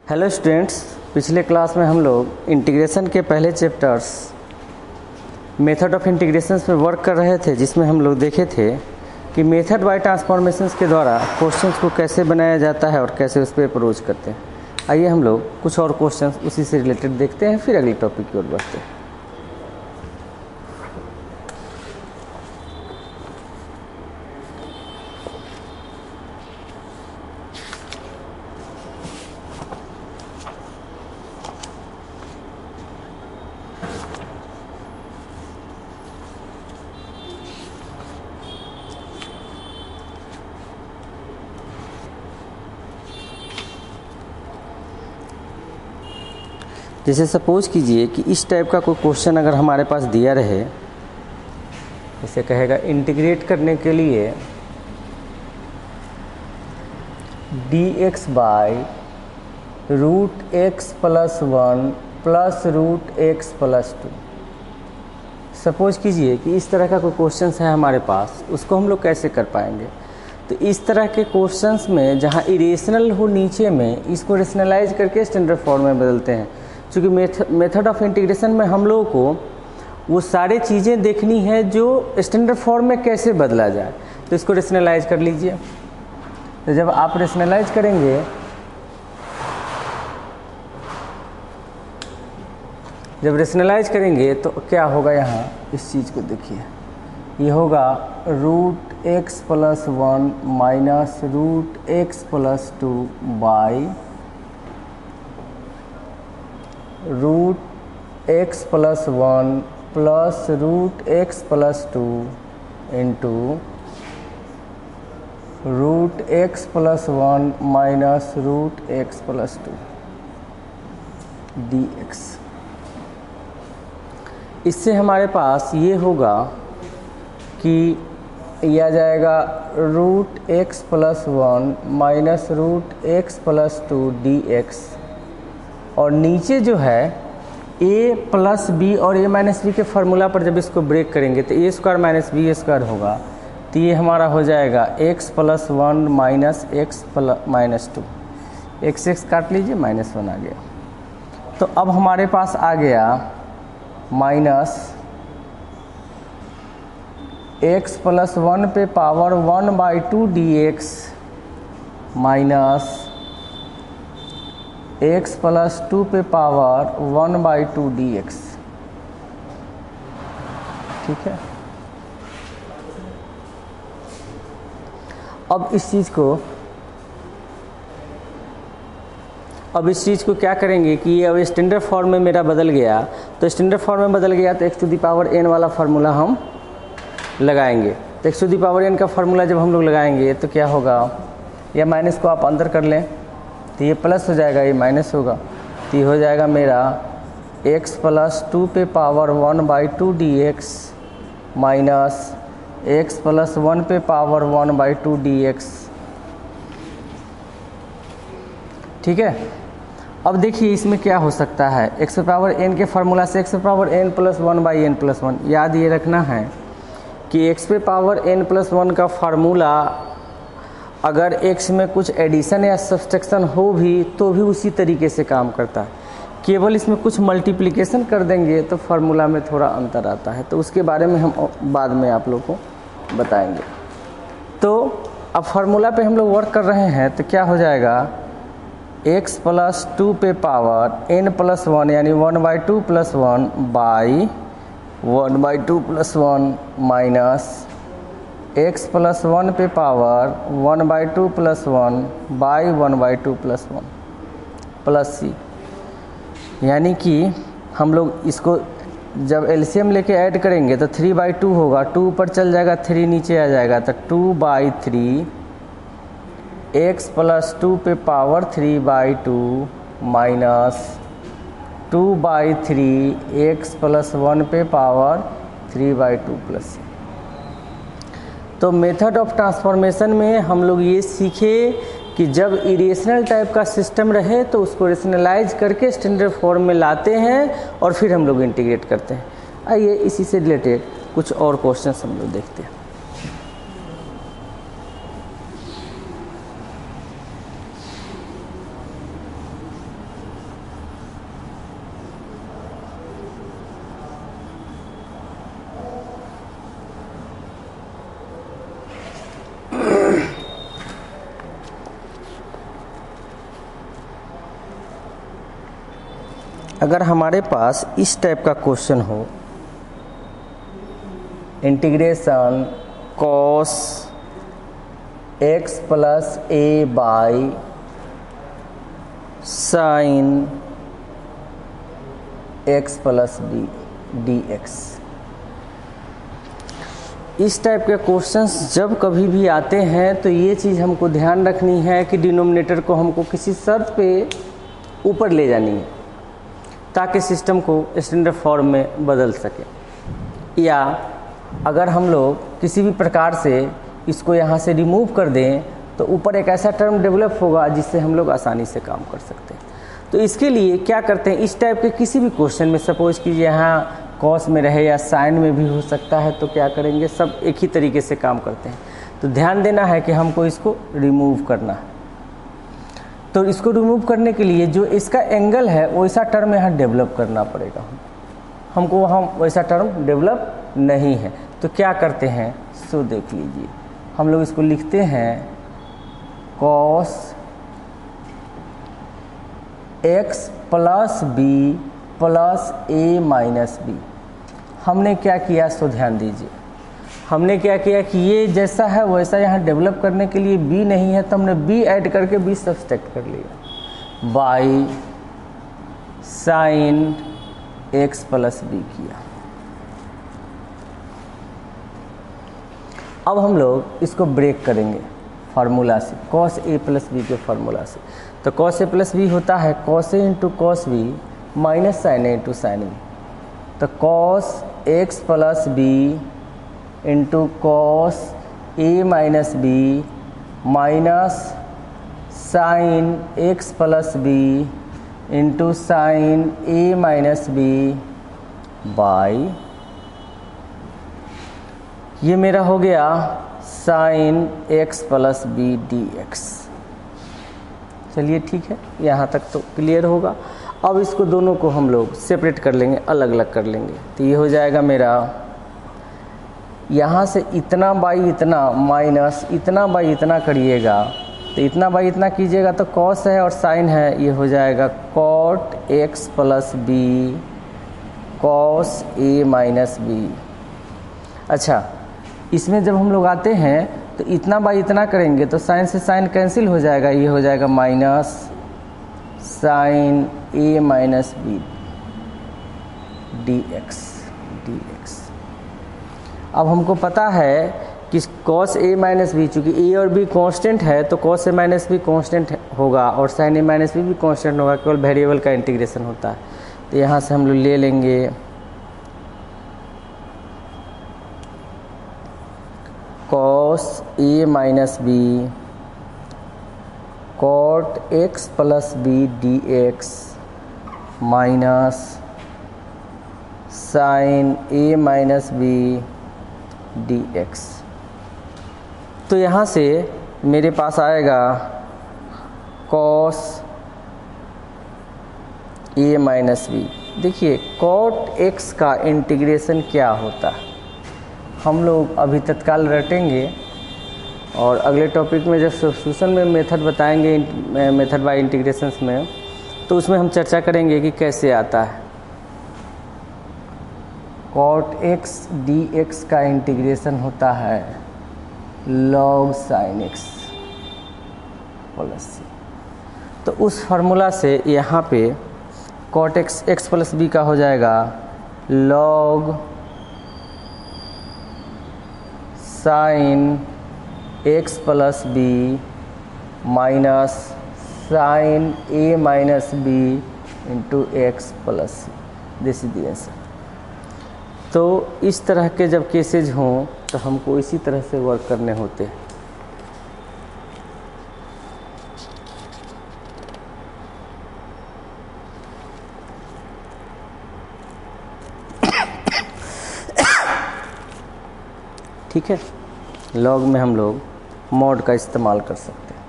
Hello students, पिछले class में हम लोग इंटीग्रेशन के पहले चैप्टर्स मेथड ऑफ इंटीग्रेशन पर वर्क कर रहे थे, जिसमें हम लोग देखे थे कि मेथड बाय ट्रांसफॉर्मेशंस के द्वारा क्वेश्चंस को कैसे बनाया जाता है और कैसे उस पर अप्रोच करते हैं। आइए हम लोग कुछ और क्वेश्चंस उसी से रिलेटेड देखते हैं, फिर अगले टॉपिक की ओर बढ़ते हैं। जैसे सपोज कीजिए कि इस टाइप का कोई क्वेश्चन अगर हमारे पास दिया रहे, इसे कहेगा इंटीग्रेट करने के लिए dx by root x plus 1 plus root x plus 2। Suppose कीजिए कि इस तरह का कोई क्वेश्चन है हमारे पास, उसको हम लोग कैसे कर पाएंगे। तो इस तरह के क्वेश्चंस में जहाँ इरेशनल हो नीचे में, इसको रेशनलाइज करके स्टैंडर्ड फॉर्म में बदलते हैं। क्योंकि मेथड ऑफ इंटीग्रेशन में हम लोगों को वो सारी चीज़ें देखनी है जो स्टैंडर्ड फॉर्म में कैसे बदला जाए। तो इसको रेशनलाइज कर लीजिए। तो जब आप रेशनलाइज करेंगे, तो क्या होगा, यहाँ इस चीज़ को देखिए, ये होगा root x plus 1 minus root x plus 2 by root x plus 1 plus root x plus 2 into root x plus 1 minus root x plus 2 dx। इससे हमारे पास ये होगा कि यह आ जाएगा root x plus 1 minus root x plus 2 dx, और नीचे जो है a प्लस बी और a माइनस बी के फार्मूला पर जब इसको ब्रेक करेंगे तो a square minus B square होगा। तो ये हमारा हो जाएगा x plus 1 minus x minus 2, x काट लीजिए, -1 आ गया। तो अब हमारे पास आ गया माइनस x प्लस 1 पे power 1/2 dx minus x plus 2 पे पावर 1/2 dx। ठीक है। अब इस चीज़ को क्या करेंगे कि ये अब स्टैंडर्ड फॉर्म में मेरा बदल गया। तो स्टैंडर्ड फॉर्म में बदल गया तो x to the power n वाला फार्मूला हम लगाएंगे। तो x to the power n का फार्मूला जब हम लोग लगाएंगे तो क्या होगा, या माइनस को आप अंदर कर लें तो ये प्लस हो जाएगा, ये माइनस होगा। तो ये हो जाएगा मेरा x प्लस 2 पे power 1/2 dx minus x plus 1 पे पावर 1/2 dx। ठीक है। अब देखिए इसमें क्या हो सकता है, x पावर n के फार्मूला से x power n plus 1/n plus 1। याद ये रखना है कि x पे पावर n प्लस 1 का फार्मूला अगर x में कुछ एडिशन या सब्सट्रैक्शन हो भी तो भी उसी तरीके से काम करता है। केवल इसमें कुछ मल्टीप्लिकेशन कर देंगे तो फार्मूला में थोड़ा अंतर आता है, तो उसके बारे में हम बाद में आप लोग को बताएंगे। तो अब फार्मूला पे हम लोग वर्क कर रहे हैं तो क्या हो जाएगा, x प्लस 2 पे पावर n प्लस 1 यानी 1/2 plus 1 by 1/2 plus 1 minus x plus 1 पे power 1/2 plus 1 by 1/2 plus 1 plus c। यानी कि हम लोग इसको जब एलसीएम लेके ऐड करेंगे तो 3/2 होगा, 2 ऊपर चल जाएगा, 3 नीचे आ जाएगा, तो 2/3 x प्लस 2 पे पावर 3/2 माइनस 2/3 x प्लस 1 पे पावर 3/2 प्लस। तो मेथड ऑफ ट्रांसफॉर्मेशन में हम लोग ये सीखे कि जब इरेशनल टाइप का सिस्टम रहे तो उसको रेशनलाइज करके स्टैंडर्ड फॉर्म में लाते हैं और फिर हम लोग इंटीग्रेट करते हैं। आइए इसी से रिलेटेड कुछ और क्वेश्चंस हम लोग देखते हैं। अगर हमारे पास इस टाइप का क्वेश्चन हो, integration cos x plus A by sine x plus B D X, इस टाइप के क्वेश्चंस जब कभी भी आते हैं तो ये चीज़ हमको ध्यान रखनी है कि डिनोमिनेटर को हमको किसी शर्त पे ऊपर ले जानी है ताकि सिस्टम को स्टैंडर्ड फॉर्म में बदल सके। या अगर हम लोग किसी भी प्रकार से इसको यहाँ से रिमूव कर दें तो ऊपर एक ऐसा टर्म डेवलप होगा जिससे हम लोग आसानी से काम कर सकते हैं। तो इसके लिए क्या करते हैं, इस टाइप के किसी भी क्वेश्चन में सपोज कीजिए यहाँ कॉस में रहे या साइन में भी हो सकता है, तो क्या करेंगे, सब एक ही तरीके से काम करते हैं। तो ध्यान देना है कि हमको इसको रिमूव करना है। तो इसको रिमूव करने के लिए जो इसका एंगल है वैसा टर्म यहाँ डेवलप करना पड़ेगा। हमको वहाँ वैसा टर्म डेवलप नहीं है, तो क्या करते हैं, सो देख लीजिए, हम लोग इसको लिखते हैं cos x plus B plus A minus B. हमने क्या किया, सो ध्यान दीजिए, हमने क्या किया कि ये जैसा है वैसा यहाँ डेवलप करने के लिए बी नहीं है तो हमने बी ऐड करके बी सब्सट्रैक्ट कर लिया, by sine x plus B किया। अब हम लोग इसको ब्रेक करेंगे फार्मूला से, कॉस ए प्लस बी के फार्मूला से। तो कॉस ए प्लस बी होता है cos A into cos B minus sine A into sine B. तो cos x plus B into cos A minus B minus sine x plus B into sine A minus B by, ये मेरा हो गया sine x plus B D X. चलिए ठीक है, यहाँ तक तो क्लियर होगा। अब इसको दोनों को हम लोग सेपरेट कर लेंगे, अलग अलग कर लेंगे। तो ये हो जाएगा मेरा, यहाँ से इतना बाई इतना माइनस इतना बाई इतना करिएगा, तो इतना बाई इतना कीजिएगा तो कॉस है और साइन है, ये हो जाएगा cot X plus B cos A minus B. अच्छा, इसमें जब हम लोग आते हैं तो इतना बाई इतना करेंगे तो साइन से साइन कैंसिल हो जाएगा, ये हो जाएगा minus sine A minus B D x. अब हमको पता है कि कॉस ए माइनस बी, चूँकि ए और बी कांस्टेंट है तो cos A minus be constant होगा और साइन ए माइनस बी भी कांस्टेंट होगा, केवल वेरिएबल का इंटीग्रेशन होता है। तो यहाँ से हम लोग ले लेंगे cos A minus B cot X plus B D X minus sine A minus B D X. तो यहाँ से मेरे पास आएगा कॉस ए माइनस बी। देखिए कॉट एक्स का इंटीग्रेशन क्या होता है हम लोग अभी तत्काल रटेंगे, और अगले टॉपिक में जब सब्स्टिट्यूशन में मेथड बताएंगे, मेथड बाय इंटीग्रेशंस में, तो उसमें हम चर्चा करेंगे कि कैसे आता है। कॉट एक्स डी एक्स का इंटीग्रेशन होता है log sine x plus C. तो उस फार्मूला से यहाँ पे कॉट एक्स प्लस बी का हो जाएगा log sine x plus B minus sine A minus B into x plus C. This is the answer. तो इस तरह के जब केसेज हों तो हमको इसी तरह से वर्क करने होते हैं। ठीक है, लॉग में हम लोग मॉड का इस्तेमाल कर सकते हैं,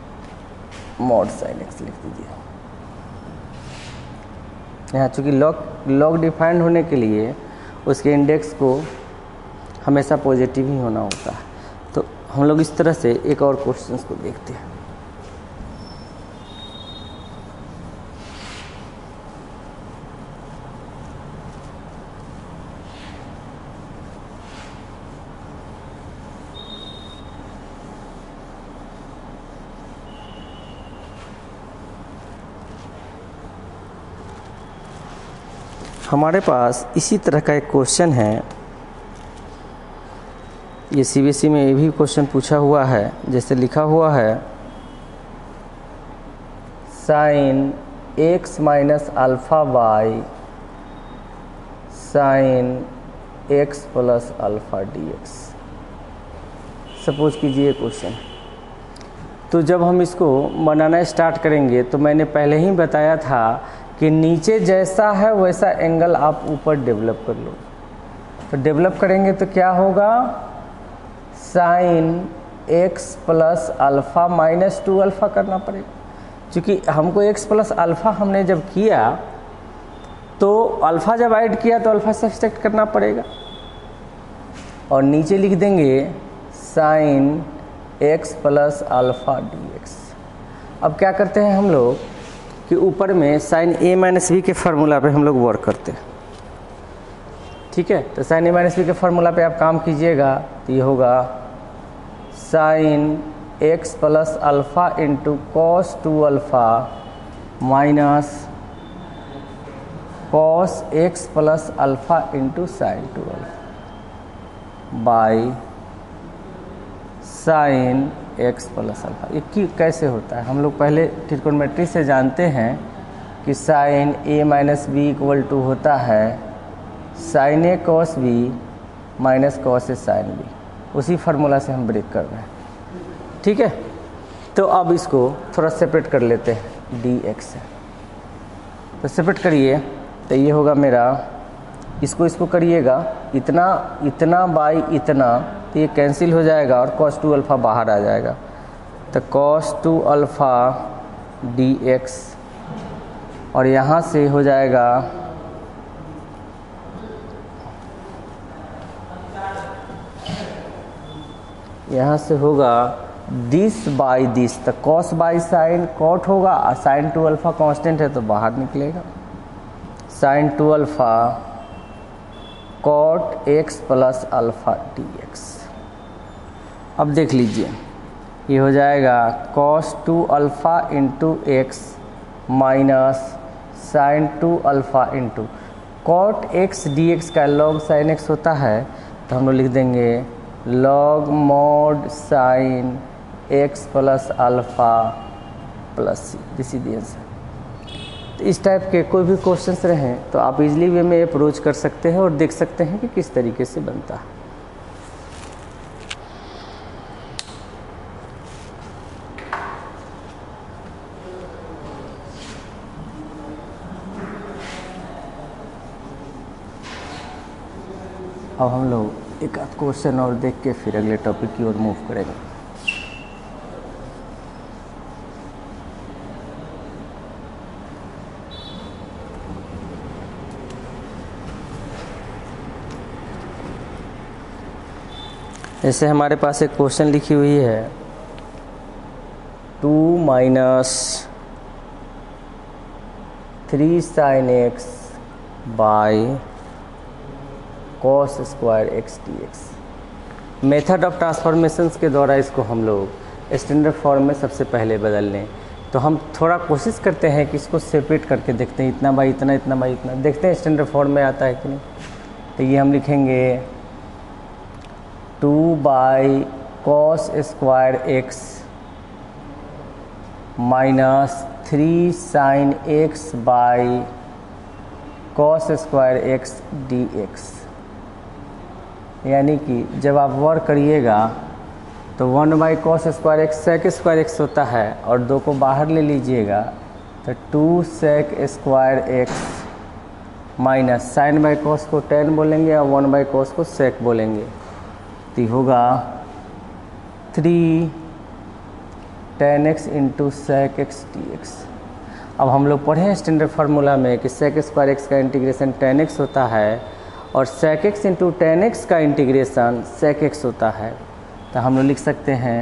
मॉड साइन एक्स लिख दीजिए। यहाँ चूँकि लॉग डिफाइंड होने के लिए उसके इंडेक्स को हमेशा पॉजिटिव ही होना होता है। तो हम लोग इस तरह से एक और क्वेश्चन को देखते हैं। हमारे पास इसी तरह का एक क्वेश्चन है, ये सीबीएसई में ये भी क्वेश्चन पूछा हुआ है। जैसे लिखा हुआ है sine x minus alpha by sine x plus alpha dx। Suppose कीजिए क्वेश्चन, तो जब हम इसको बनाना स्टार्ट करेंगे तो मैंने पहले ही बताया था कि नीचे जैसा है वैसा एंगल आप ऊपर डेवलप कर लो। तो डेवलप करेंगे तो क्या होगा, sine x plus alpha minus 2 alpha करना पड़ेगा, क्योंकि हमको x प्लस अल्फ़ा हमने जब किया तो अल्फ़ा जब ऐड किया तो अल्फ़ा सब्सट्रैक्ट करना पड़ेगा, और नीचे लिख देंगे sine x plus alpha dx। अब क्या करते हैं हम लोग कि ऊपर में साइन a माइनस बी के फार्मूला पे हम लोग वर्क करते हैं। ठीक है, तो साइन a माइनस बी के फार्मूला पे आप काम कीजिएगा तो ये होगा sine x plus alpha into cos 2 alpha minus cos x plus alpha into sine 2 alpha by sine x plus alpha. ये कैसे होता है, हम लोग पहले ट्रिग्नोमेट्री से जानते हैं कि sine a minus B equal to होता है sine a cos b minus cos a sine b। उसी फार्मूला से हम ब्रेक कर रहे हैं। ठीक है, तो अब इसको थोड़ा सेपरेट कर लेते हैं dx से। तो सेपरेट करिए तो ये होगा मेरा, इसको करिएगा इतना इतना बाई इतना, तो ये कैंसिल हो जाएगा और cos 2 अल्फ़ा बाहर आ जाएगा। तो cos 2 अल्फ़ा dx, और यहाँ से हो जाएगा यहाँ से होगा दिस बाई दिस, तो cos बाई साइन कॉट होगा, और साइन 2 अल्फ़ा कांस्टेंट है तो बाहर निकलेगा। Sine 2 alpha cot x plus alpha dx। अब देख लीजिए ये हो जाएगा cos 2 alpha into x minus sine 2 alpha into cot x dx का लॉग साइन x होता है, तो हम लोग लिख देंगे log mod sine x plus alpha plus C. This is the answer. तो इस टाइप के कोई भी क्वेश्चंस रहें तो आप इजीली वे में अप्रोच कर सकते हैं और देख सकते हैं कि किस तरीके से बनता है। अब हम लोग एक आध क्वेश्चन और देख के फिर अगले टॉपिक की ओर मूव करेंगे। जैसे हमारे पास एक क्वेश्चन लिखी हुई है 2 माइनस 3 sine x by cos square x dx। Method of transformations के द्वारा इसको हम लोग स्टैंडर्ड फॉर्म में सबसे पहले बदल लें। तो हम थोड़ा कोशिश करते हैं कि इसको सेपरेट करके देखते हैं, इतना बाई इतना, इतना बाई इतना, देखते हैं स्टैंडर्ड फॉर्म में आता है कि नहीं। तो ये हम लिखेंगे 2 by cos square x minus 3 sine x by cos square x dx। यानी कि जब आप वर्क करिएगा तो 1 by cos square x sec square x होता है, और 2 को बाहर ले लीजिएगा तो 2 sec square x minus sine by cos को टेन बोलेंगे और 1 बाई कॉस को सेक बोलेंगे, तो होगा 3 tan x into sec x dx। अब हम लोग पढ़े हैं स्टैंडर्ड फार्मूला में कि सेक स्क्वायर x का इंटीग्रेशन tan x होता है और सेक x इंटू tan x का इंटीग्रेशन सेक x होता है। तो हम लोग लिख सकते हैं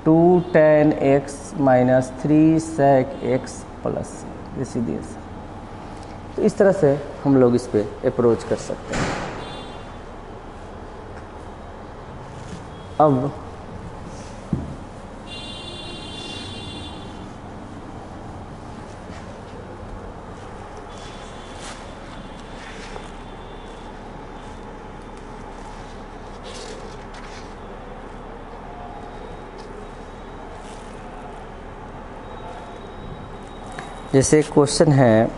2 tan x माइनस 3 सेक x प्लस सीधे। तो इस तरह से हम लोग इस पर अप्रोच कर सकते हैं। अब जैसे क्वेश्चन है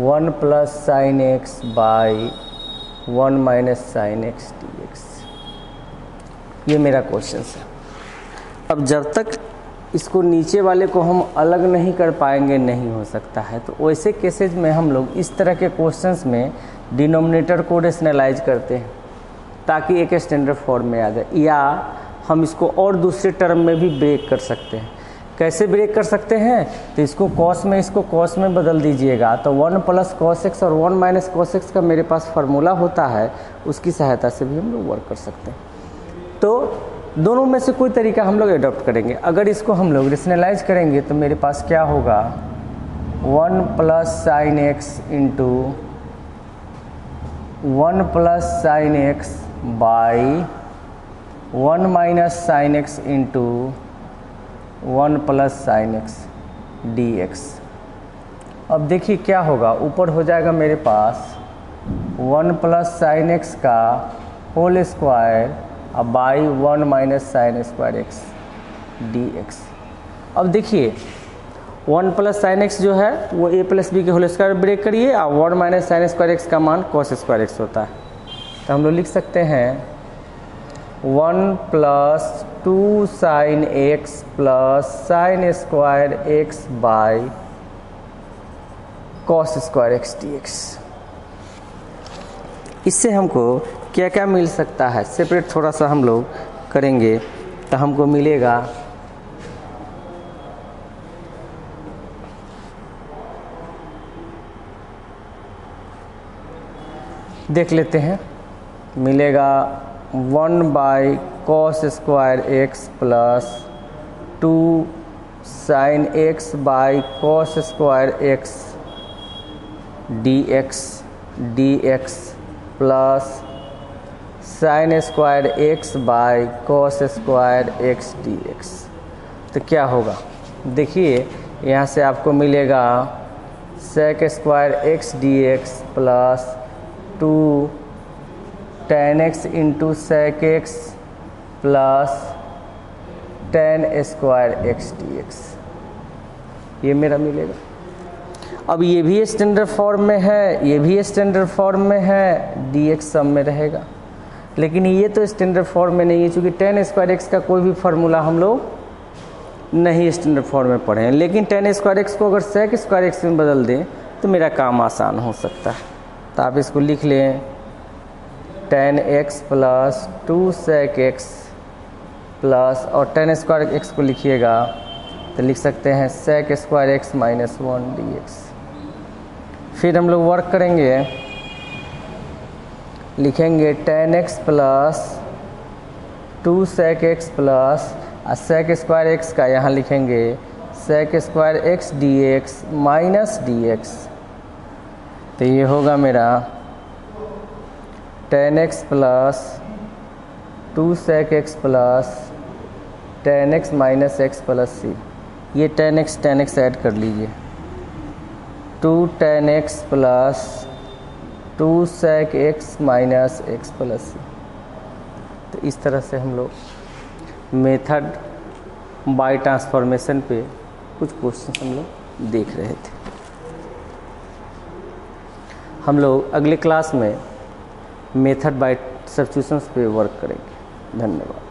1 plus sign x by 1 minus sine x D X, ये मेरा क्वेश्चन है। अब जब तक इसको नीचे वाले को हम अलग नहीं कर पाएंगे नहीं हो सकता है। तो वैसे केसेज में हम लोग इस तरह के क्वेश्चंस में डिनोमिनेटर को रेशनलाइज करते हैं ताकि एक स्टैंडर्ड फॉर्म में आ जाए, या हम इसको और दूसरे टर्म में भी ब्रेक कर सकते हैं। कैसे ब्रेक कर सकते हैं? तो इसको कॉस में, इसको कॉस में बदल दीजिएगा तो 1 प्लस कॉस एक्स और 1 माइनस कॉस एक्स का मेरे पास फार्मूला होता है, उसकी सहायता से भी हम लोग वर्क कर सकते हैं। तो दोनों में से कोई तरीका हम लोग एडॉप्ट करेंगे। अगर इसको हम लोग रेशनलाइज करेंगे तो मेरे पास क्या होगा, 1 plus sine x into 1 plus sign x by 1 minus sine x into 1 plus sine x D x. अब देखिए क्या होगा, ऊपर हो जाएगा मेरे पास 1 प्लस साइन एक्स का होल स्क्वायर अब by 1 minus sign square x D x. अब देखिए 1 प्लस साइन एक्स जो है वो ए प्लस बी के होल स्क्वायर ब्रेक करिए, और 1 माइनस साइन स्क्वायर एक्स का मान कॉस स्क्वायर एक्स होता है। तो हम लोग लिख सकते हैं 1 plus 2 sine x plus sine square x by cos square x D x. इससे हमको क्या क्या मिल सकता है, सेपरेट थोड़ा सा हम लोग करेंगे तो हमको मिलेगा देख लेते हैं, मिलेगा 1 by cos square x plus 2 sine x by cos square x D X plus sine square x by cos square x D X. तो क्या होगा, देखिए यहाँ से आपको मिलेगा sec square x D X plus 2 tan x into sec x plus tan square x D X, ये मेरा मिलेगा। अब ये भी स्टैंडर्ड फॉर्म में है, ये भी स्टैंडर्ड फॉर्म में है, डी एक्स सब में रहेगा। लेकिन ये तो स्टैंडर्ड फॉर्म में नहीं है, क्योंकि tan स्क्वायर एक्स का कोई भी फार्मूला हम लोग नहीं स्टैंडर्ड फॉर्म में पढ़े हैं। लेकिन tan स्क्वायर एक्स को अगर सेक स्क्वायर एक्स में बदल दें तो मेरा काम आसान हो सकता है। तो आप इसको लिख लें tan x plus 2 sec x plus, और tan स्क्वायर एक्स को लिखिएगा तो लिख सकते हैं sec square x minus 1 D X. फिर हम लोग वर्क करेंगे, लिखेंगे tan x plus 2 sec x plus sec square x का यहाँ लिखेंगे sec square x D X minus D X. तो ये होगा मेरा tan x plus 2 sec x plus tan x minus x plus सी। ये tan एक्स ऐड कर लीजिए, 2 tan x plus 2 sec X minus x plus C. तो इस तरह से हम लोग मेथड बाय ट्रांसफॉर्मेशन पे कुछ क्वेश्चन हम लोग देख रहे थे। हम लोग अगले क्लास में मेथड बाय सब्स्टिट्यूशंस पे वर्क करेंगे। धन्यवाद।